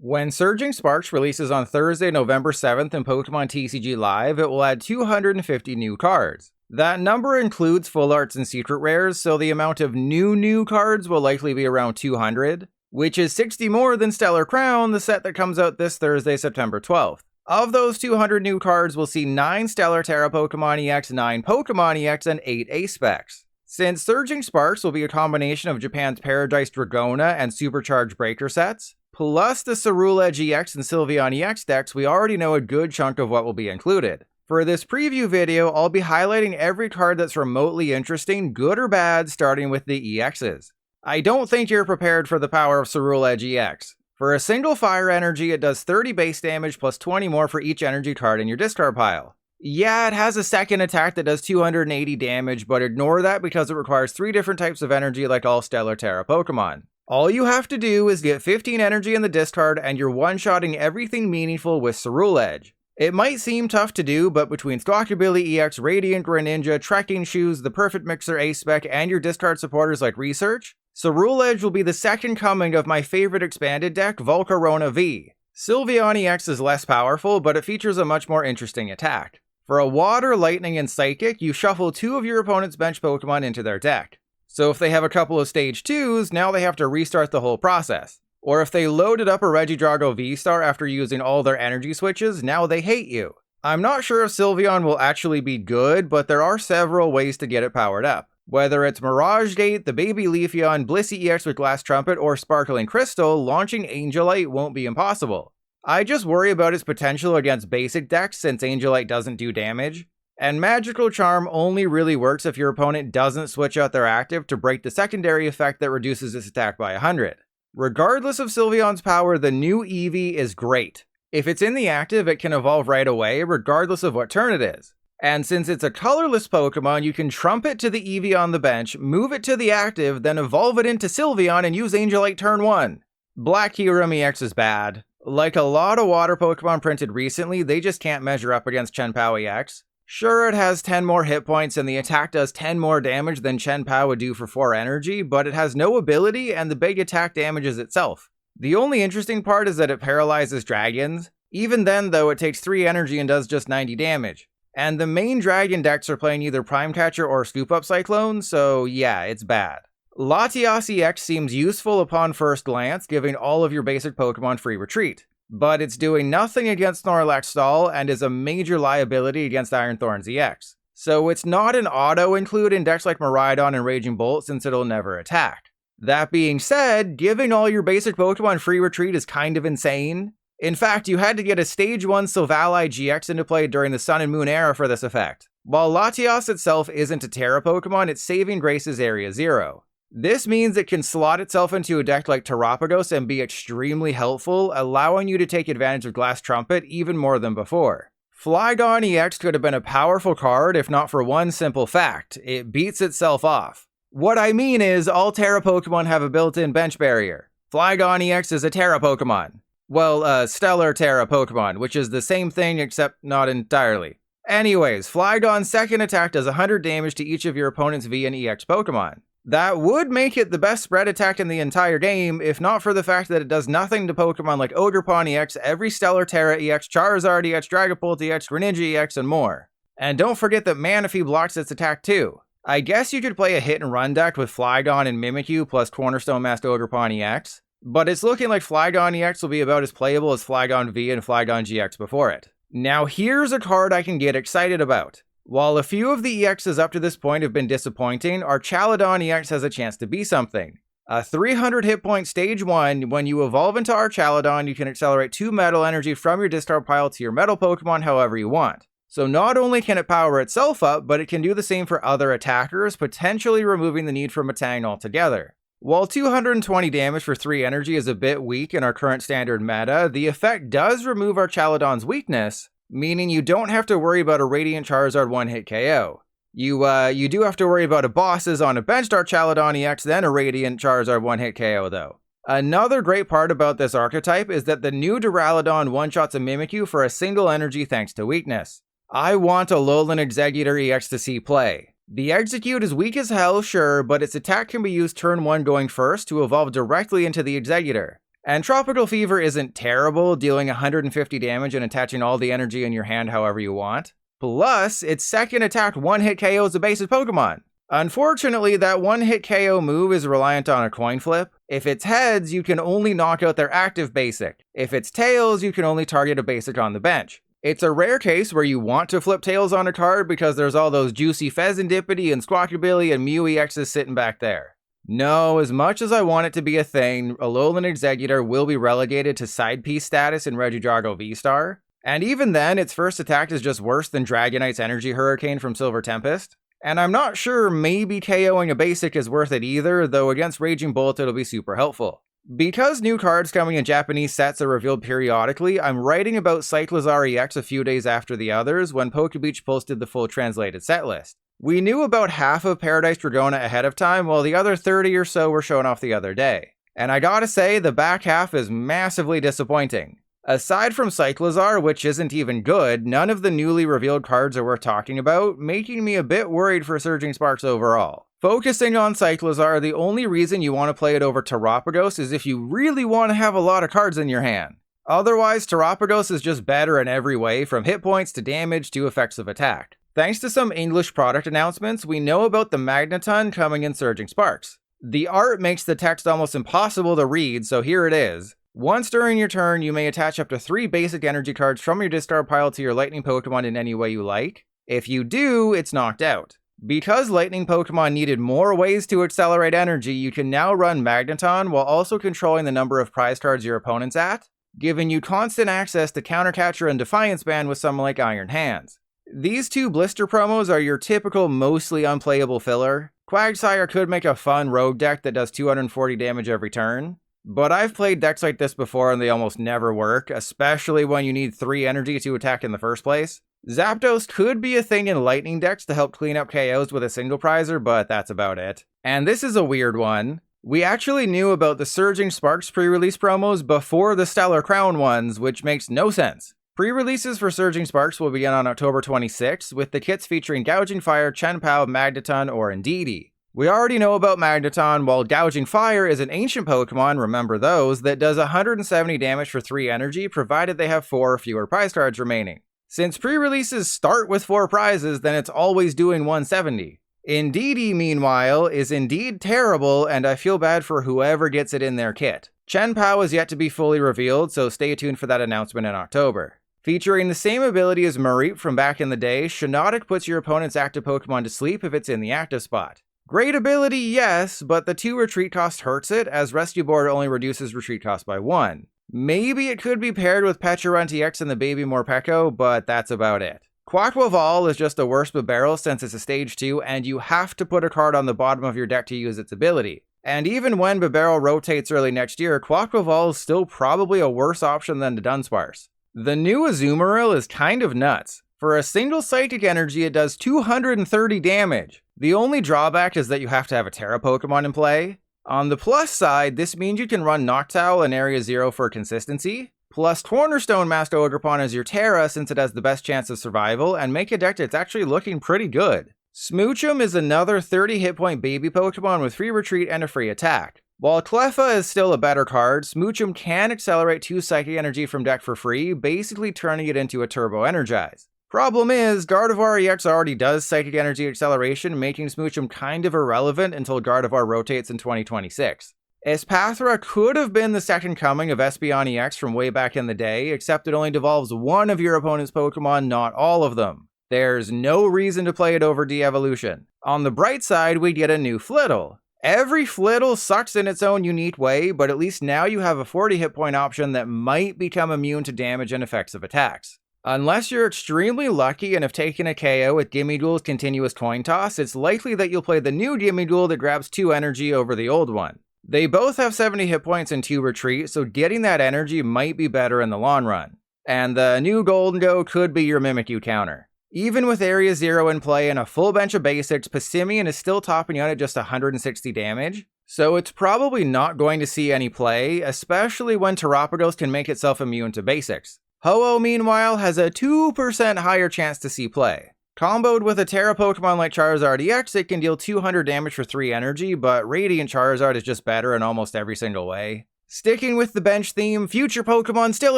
When Surging Sparks releases on Thursday, November 7th in Pokemon TCG Live, it will add 250 new cards. That number includes full arts and secret rares, so the amount of new cards will likely be around 200, which is 60 more than Stellar Crown, the set that comes out this Thursday, September 12th. Of those 200 new cards, we'll see 9 Stellar Terra Pokemon EX, 9 Pokemon EX, and 8 Ace-Specs. Since Surging Sparks will be a combination of Japan's Paradise Dragona and Supercharged Breaker sets, plus the Ceruledge EX and Sylveon EX decks, we already know a good chunk of what will be included. For this preview video, I'll be highlighting every card that's remotely interesting, good or bad, starting with the EXs. I don't think you're prepared for the power of Ceruledge EX. For a single fire energy, it does 30 base damage plus 20 more for each energy card in your discard pile. Yeah, it has a second attack that does 280 damage, but ignore that because it requires 3 different types of energy like all Stellar Terra Pokemon. All you have to do is get 15 energy in the discard and you're one-shotting everything meaningful with Ceruledge. It might seem tough to do, but between Squawkabilly EX, Radiant Greninja, Trekking Shoes, the Perfect Mixer Ace-Spec, and your discard supporters like Research, Ceruledge will be the second coming of my favorite expanded deck, Volcarona V. Sylveon EX is less powerful, but it features a much more interesting attack. For a Water, Lightning, and Psychic, you shuffle 2 of your opponent's bench Pokemon into their deck. So if they have a couple of stage 2s, now they have to restart the whole process. Or if they loaded up a Regidrago V-Star after using all their energy switches, now they hate you. I'm not sure if Sylveon will actually be good, but there are several ways to get it powered up. Whether it's Mirage Gate, the Baby Leafeon, Blissey EX with Glass Trumpet, or Sparkling Crystal, launching Angelite won't be impossible. I just worry about its potential against basic decks since Angelite doesn't do damage. And Magical Charm only really works if your opponent doesn't switch out their active to break the secondary effect that reduces its attack by 100. Regardless of Sylveon's power, the new Eevee is great. If it's in the active, it can evolve right away, regardless of what turn it is. And since it's a colorless Pokemon, you can Trumpet to the Eevee on the bench, move it to the active, then evolve it into Sylveon and use Angelite turn 1. Black Kyurem EX is bad. Like a lot of water Pokemon printed recently, they just can't measure up against Chien-Pao EX. Sure, it has 10 more hit points and the attack does 10 more damage than Chien-Pao would do for 4 energy, but it has no ability and the big attack damages itself. The only interesting part is that it paralyzes dragons. Even then though, it takes 3 energy and does just 90 damage. And the main dragon decks are playing either Prime Catcher or Scoop Up Cyclone, so yeah, it's bad. Latias EX seems useful upon first glance, giving all of your basic Pokemon free retreat. But it's doing nothing against Snorlax Stall and is a major liability against Iron Thorns EX. So it's not an auto-include in decks like Miraidon and Raging Bolt since it'll never attack. That being said, giving all your basic Pokemon free retreat is kind of insane. In fact, you had to get a Stage 1 Silvally GX into play during the Sun and Moon era for this effect. While Latias itself isn't a Terra Pokemon, its saving grace is Area 0. This means it can slot itself into a deck like Terapagos and be extremely helpful, allowing you to take advantage of Glass Trumpet even more than before. Flygon EX could have been a powerful card if not for one simple fact: it beats itself off. What I mean is, all Terra Pokemon have a built-in bench barrier. Flygon EX is a Terra Pokemon. Well, Stellar Terra Pokemon, which is the same thing except not entirely. Anyways, Flygon's second attack does 100 damage to each of your opponent's V and EX Pokemon. That would make it the best spread attack in the entire game, if not for the fact that it does nothing to Pokemon like Ogerpon EX, every Stellar Terra EX, Charizard EX, Dragapult EX, Greninja EX, and more. And don't forget that Manaphy blocks its attack too. I guess you could play a hit and run deck with Flygon and Mimikyu plus Cornerstone Masked Ogerpon EX, but it's looking like Flygon EX will be about as playable as Flygon V and Flygon GX before it. Now here's a card I can get excited about. While a few of the EXs up to this point have been disappointing, Archaludon EX has a chance to be something. A 300 hit point stage 1, when you evolve into Archaludon, you can accelerate 2 metal energy from your discard pile to your metal Pokemon however you want. So not only can it power itself up, but it can do the same for other attackers, potentially removing the need for Metang altogether. While 220 damage for 3 energy is a bit weak in our current standard meta, the effect does remove Archaludon's weakness, meaning you don't have to worry about a Radiant Charizard one-hit KO. You do have to worry about a bosses on a benched Archaludon EX, then a Radiant Charizard one-hit KO though. Another great part about this archetype is that the new Duraludon one-shots a Mimikyu for a single energy thanks to weakness. I want a Alolan Exeggutor EX to see play. The Execute is weak as hell, sure, but its attack can be used turn 1 going first to evolve directly into the Exeggutor. And Tropical Fever isn't terrible, dealing 150 damage and attaching all the energy in your hand however you want. Plus, its second attack one-hit KOs a basic Pokemon. Unfortunately, that one-hit KO move is reliant on a coin flip. If it's heads, you can only knock out their active basic. If it's tails, you can only target a basic on the bench. It's a rare case where you want to flip tails on a card because there's all those juicy Pheasantipity and Squawkabilly and Mew EXs sitting back there. No, as much as I want it to be a thing, Alolan Exeggutor will be relegated to side piece status in Regidrago V-Star. And even then, its first attack is just worse than Dragonite's Energy Hurricane from Silver Tempest. And I'm not sure maybe KOing a basic is worth it either, though against Raging Bolt it'll be super helpful. Because new cards coming in Japanese sets are revealed periodically, I'm writing about Cyclizar EX a few days after the others when PokeBeach posted the full translated set list. We knew about half of Paradise Dragona ahead of time, while the other 30 or so were shown off the other day. And I gotta say, the back half is massively disappointing. Aside from Cyclizar, which isn't even good, none of the newly revealed cards are worth talking about, making me a bit worried for Surging Sparks overall. Focusing on Cyclizar, the only reason you want to play it over Terapagos is if you really want to have a lot of cards in your hand. Otherwise, Terapagos is just better in every way, from hit points to damage to effects of attack. Thanks to some English product announcements, we know about the Magneton coming in Surging Sparks. The art makes the text almost impossible to read, so here it is. Once during your turn, you may attach up to 3 basic energy cards from your discard pile to your Lightning Pokemon in any way you like. If you do, it's knocked out. Because Lightning Pokemon needed more ways to accelerate energy, you can now run Magneton while also controlling the number of prize cards your opponent's at, giving you constant access to Countercatcher and Defiance Band with someone like Iron Hands. These 2 blister promos are your typical mostly unplayable filler. Quagsire could make a fun rogue deck that does 240 damage every turn. But I've played decks like this before and they almost never work, especially when you need 3 energy to attack in the first place. Zapdos could be a thing in Lightning decks to help clean up KOs with a single prizer, but that's about it. And this is a weird one. We actually knew about the Surging Sparks pre-release promos before the Stellar Crown ones, which makes no sense. Pre-releases for Surging Sparks will begin on October 26th, with the kits featuring Gouging Fire, Chien-Pao, Magneton, or Indeedee. We already know about Magneton, while Gouging Fire is an ancient Pokemon, remember those, that does 170 damage for 3 energy, provided they have 4 or fewer prize cards remaining. Since pre-releases start with 4 prizes, then it's always doing 170. Indeedee, meanwhile, is indeed terrible, and I feel bad for whoever gets it in their kit. Chien-Pao is yet to be fully revealed, so stay tuned for that announcement in October. Featuring the same ability as Mareep from back in the day, Shiinotic puts your opponent's active Pokemon to sleep if it's in the active spot. Great ability, yes, but the 2 retreat cost hurts it, as Rescue Board only reduces retreat cost by 1. Maybe it could be paired with Pecharunt EX and the Baby Morpeko, but that's about it. Quaquaval is just a worse Bibarel since it's a stage 2, and you have to put a card on the bottom of your deck to use its ability. And even when Bibarel rotates early next year, Quaquaval is still probably a worse option than the Dunsparce. The new Azumarill is kind of nuts. For a single Psychic Energy, it does 230 damage. The only drawback is that you have to have a Terra Pokemon in play. On the plus side, this means you can run Noctowl in Area 0 for consistency, plus Cornerstone Master Ogerpon as your Terra since it has the best chance of survival, and make a deck that's actually looking pretty good. Smoochum is another 30 hit point baby Pokemon with free retreat and a free attack. While Cleffa is still a better card, Smoochum can accelerate 2 Psychic Energy from deck for free, basically turning it into a Turbo Energize. Problem is, Gardevoir EX already does Psychic Energy Acceleration, making Smoochum kind of irrelevant until Gardevoir rotates in 2026. Espathra could have been the second coming of Espeon EX from way back in the day, except it only devolves one of your opponent's Pokemon, not all of them. There's no reason to play it over de-evolution. On the bright side, we get a new Flittle. Every Flittle sucks in its own unique way, but at least now you have a 40 hit point option that might become immune to damage and effects of attacks. Unless you're extremely lucky and have taken a KO with Gimmighoul's continuous coin toss, it's likely that you'll play the new Gimmighoul that grabs 2 energy over the old one. They both have 70 hit points and 2 retreat, so getting that energy might be better in the long run. And the new Goldengo could be your Mimikyu counter. Even with Area 0 in play and a full bench of basics, Passimian is still topping out at just 160 damage, so it's probably not going to see any play, especially when Terapagos can make itself immune to basics. Ho-Oh, meanwhile, has a 2% higher chance to see play. Comboed with a Terra Pokemon like Charizard EX, it can deal 200 damage for 3 energy, but Radiant Charizard is just better in almost every single way. Sticking with the bench theme, future Pokemon still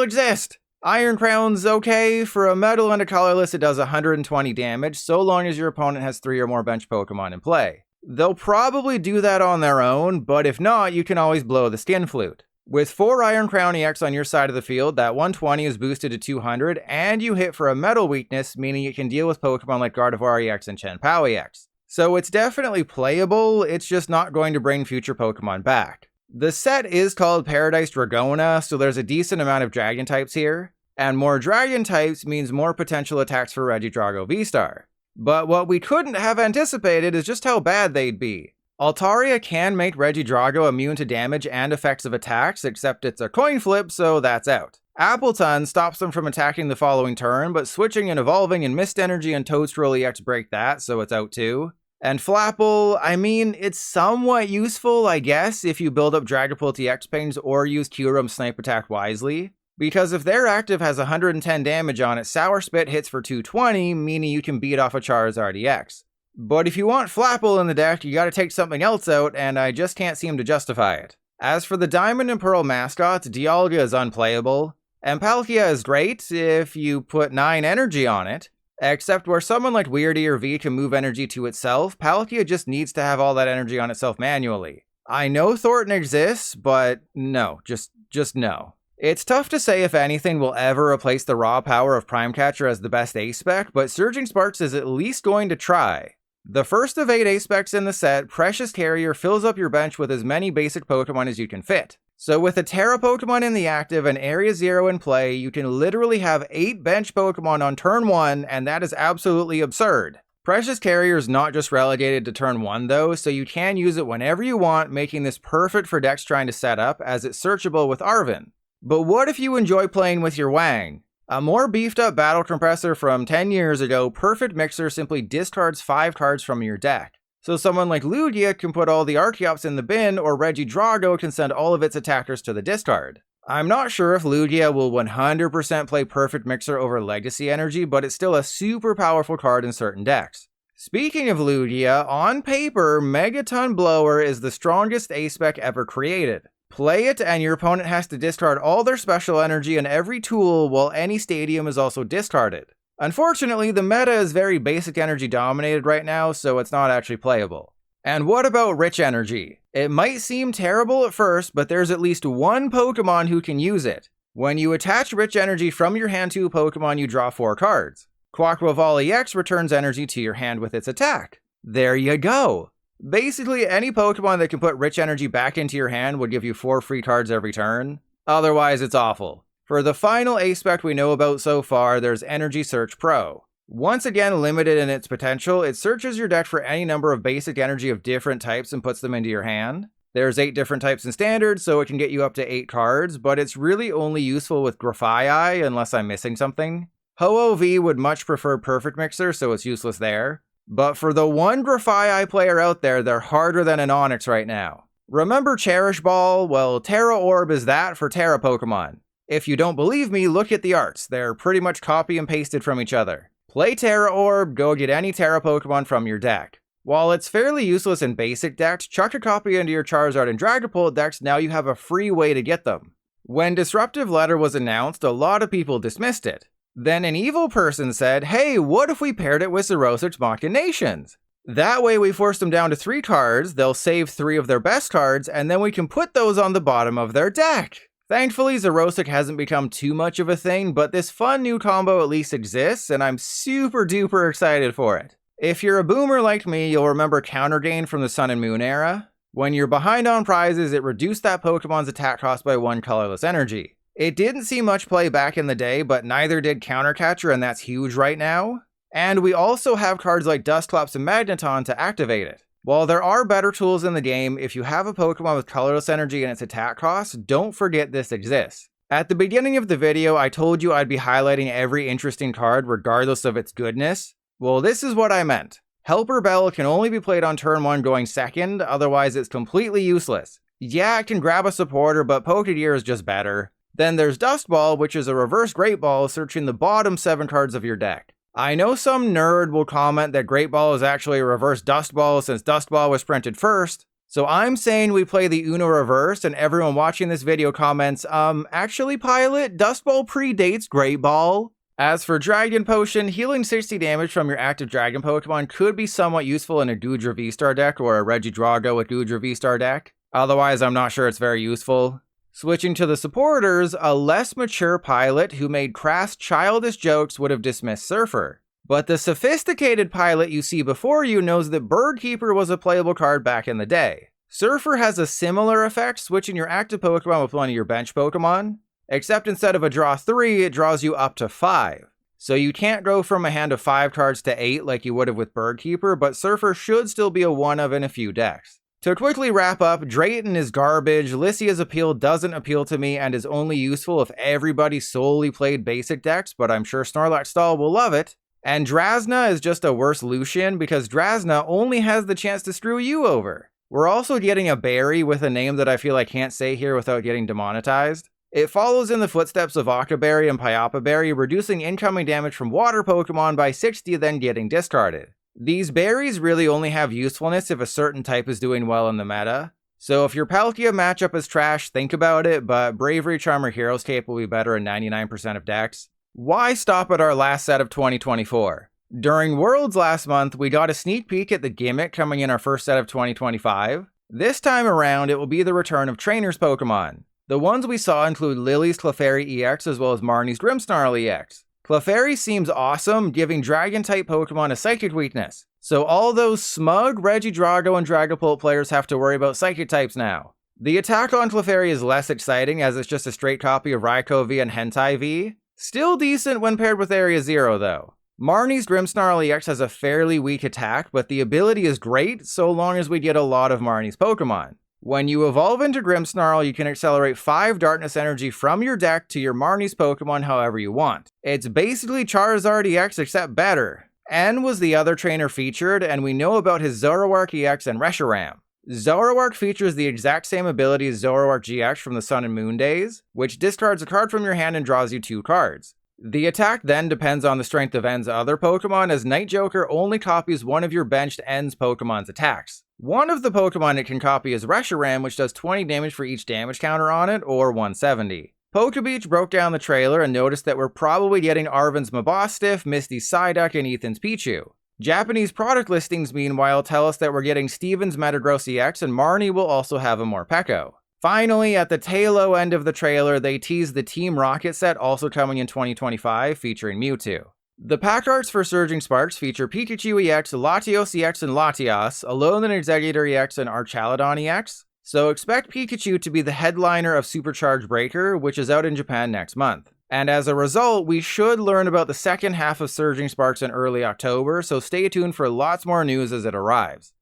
exist! Iron Crown's okay. For a metal and a colorless, it does 120 damage, so long as your opponent has 3 or more bench Pokemon in play. They'll probably do that on their own, but if not, you can always blow the Skin Flute. With 4 Iron Crown EX on your side of the field, that 120 is boosted to 200, and you hit for a metal weakness, meaning it can deal with Pokemon like Gardevoir EX and Chien-Pao EX. So it's definitely playable, it's just not going to bring future Pokemon back. The set is called Paradise Dragona, so there's a decent amount of Dragon types here. And more Dragon types means more potential attacks for Regidrago V-Star. But what we couldn't have anticipated is just how bad they'd be. Altaria can make Regidrago immune to damage and effects of attacks, except it's a coin flip, so that's out. Appleton stops them from attacking the following turn, but switching and evolving in Mist Energy and Toadstool EX break that, so it's out too. And Flapple, I mean, it's somewhat useful, I guess, if you build up Dragapult EX Pings or use Kyurem's Snipe Attack wisely. Because if their active has 110 damage on it, Sour Spit hits for 220, meaning you can beat off a Charizard EX. But if you want Flapple in the deck, you gotta take something else out, and I just can't seem to justify it. As for the Diamond and Pearl mascots, Dialga is unplayable, and Palkia is great if you put 9 energy on it. Except where someone like Weirdy or V can move energy to itself, Palkia just needs to have all that energy on itself manually. I know Thornton exists, but no, just no. It's tough to say if anything will ever replace the raw power of Primecatcher as the best ace spec, but Surging Sparks is at least going to try. The first of 8 ace specs in the set, Precious Carrier fills up your bench with as many basic Pokemon as you can fit. So with a Terra Pokemon in the active and Area 0 in play, you can literally have 8 bench Pokemon on turn 1, and that is absolutely absurd. Precious Carrier is not just relegated to turn 1 though, so you can use it whenever you want, making this perfect for decks trying to set up, as it's searchable with Arven. But what if you enjoy playing with your Wang? A more beefed up Battle Compressor from 10 years ago, Perfect Mixer simply discards 5 cards from your deck. So someone like Lugia can put all the Archeops in the bin, or Regidrago can send all of its attackers to the discard. I'm not sure if Lugia will 100% play Perfect Mixer over Legacy Energy, but it's still a super powerful card in certain decks. Speaking of Lugia, on paper, Megaton Blower is the strongest ace spec ever created. Play it and your opponent has to discard all their special energy and every tool, while any stadium is also discarded. Unfortunately, the meta is very basic energy dominated right now, so it's not actually playable. And what about Rich Energy? It might seem terrible at first, but there's at least one Pokemon who can use it. When you attach Rich Energy from your hand to a Pokemon, you draw 4 cards. Quaquaval EX returns energy to your hand with its attack. There you go! Basically, any Pokemon that can put Rich Energy back into your hand would give you 4 free cards every turn. Otherwise, it's awful. For the final ace spec we know about so far, there's Energy Search Pro. Once again limited in its potential, it searches your deck for any number of basic energy of different types and puts them into your hand. There's 8 different types in Standard, so it can get you up to 8 cards, but it's really only useful with Grafaiai unless I'm missing something. Ho-Oh-V would much prefer Perfect Mixer, so it's useless there. But for the one Grafaiai player out there, they're harder than an Onix right now. Remember Cherish Ball? Well, Terra Orb is that for Terra Pokemon. If you don't believe me, look at the arts. They're pretty much copy and pasted from each other. Play Terra Orb, go get any Terra Pokemon from your deck. While it's fairly useless in basic decks, chuck a copy into your Charizard and Dragapult decks, now you have a free way to get them. When Disruptive Letter was announced, a lot of people dismissed it. Then an evil person said, hey, what if we paired it with Xerosic's Machinations? That way we force them down to 3 cards, they'll save 3 of their best cards, and then we can put those on the bottom of their deck. Thankfully, Xerosic hasn't become too much of a thing, but this fun new combo at least exists, and I'm super duper excited for it. If you're a boomer like me, you'll remember Counter Gain from the Sun and Moon era. When you're behind on prizes, it reduced that Pokemon's attack cost by 1 colorless energy. It didn't see much play back in the day, but neither did Countercatcher, and that's huge right now. And we also have cards like Dusclops and Magneton to activate it. While there are better tools in the game, if you have a Pokemon with colorless energy and its attack cost, don't forget this exists. At the beginning of the video, I told you I'd be highlighting every interesting card regardless of its goodness. Well, this is what I meant. Helper Bell can only be played on turn 1 going second, otherwise it's completely useless. Yeah, it can grab a supporter, but Pokegear is just better. Then there's Dust Ball, which is a reverse Great Ball searching the bottom 7 cards of your deck. I know some nerd will comment that Great Ball is actually a reverse Dust Ball since Dust Ball was printed first, So I'm saying we play the Uno reverse, and everyone watching this video comments, actually Pilot, Dust Ball predates Great Ball. As for Dragon Potion, healing 60 damage from your active Dragon Pokemon could be somewhat useful in a Goodra V-Star deck or a Regidrago with Goodra V-Star deck. Otherwise, I'm not sure it's very useful. Switching to the supporters, a less mature Pilot who made crass, childish jokes would have dismissed Surfer. But the sophisticated Pilot you see before you knows that Bird Keeper was a playable card back in the day. Surfer has a similar effect, switching your active Pokemon with one of your bench Pokemon. Except instead of a draw 3, it draws you up to 5. So you can't go from a hand of 5 cards to 8 like you would have with Bird Keeper, but Surfer should still be a one of in a few decks. To quickly wrap up, Drayton is garbage, Lycia's appeal doesn't appeal to me and is only useful if everybody solely played basic decks, but I'm sure Snorlax Stall will love it. And Drasna is just a worse Lucian because Drasna only has the chance to screw you over. We're also getting a berry with a name that I feel I can't say here without getting demonetized. It follows in the footsteps of Octoberry and Pyapa Berry, reducing incoming damage from water Pokemon by 60, then getting discarded. These berries really only have usefulness if a certain type is doing well in the meta. So if your Palkia matchup is trash, think about it, but Bravery Charm or Hero's Cape will be better in 99% of decks. Why stop at our last set of 2024? During Worlds last month, we got a sneak peek at the gimmick coming in our first set of 2025. This time around, it will be the return of Trainers Pokemon. The ones we saw include Lily's Clefairy EX as well as Marnie's Grimmsnarl EX. Clefairy seems awesome, giving Dragon-type Pokemon a Psychic weakness. So all those smug Regidrago and Dragapult players have to worry about Psychic types now. The attack on Clefairy is less exciting as it's just a straight copy of Raikou V and Hentai V. Still decent when paired with Area Zero though. Marnie's Grimmsnarl EX has a fairly weak attack, but the ability is great so long as we get a lot of Marnie's Pokemon. When you evolve into Grimmsnarl, you can accelerate 5 Darkness Energy from your deck to your Marnie's Pokemon however you want. It's basically Charizard EX except better. N was the other trainer featured, and we know about his Zoroark EX and Reshiram. Zoroark features the exact same ability as Zoroark GX from the Sun and Moon days, which discards a card from your hand and draws you 2 cards. The attack then depends on the strength of N's other Pokemon, as Night Joker only copies one of your benched N's Pokemon's attacks. One of the Pokemon it can copy is Reshiram, which does 20 damage for each damage counter on it, or 170. Pokebeach broke down the trailer and noticed that we're probably getting Arven's Mabostiff, Misty's Psyduck, and Ethan's Pichu. Japanese product listings, meanwhile, tell us that we're getting Steven's Metagross EX, and Marnie will also have a Morpeko. Finally, at the tail end of the trailer, they teased the Team Rocket set also coming in 2025, featuring Mewtwo. The pack arts for Surging Sparks feature Pikachu EX, Latios EX, and Latias, Alolan Exeggutor EX, and Archaludon EX. So expect Pikachu to be the headliner of Supercharged Breaker, which is out in Japan next month. And as a result, we should learn about the second half of Surging Sparks in early October, so stay tuned for lots more news as it arrives.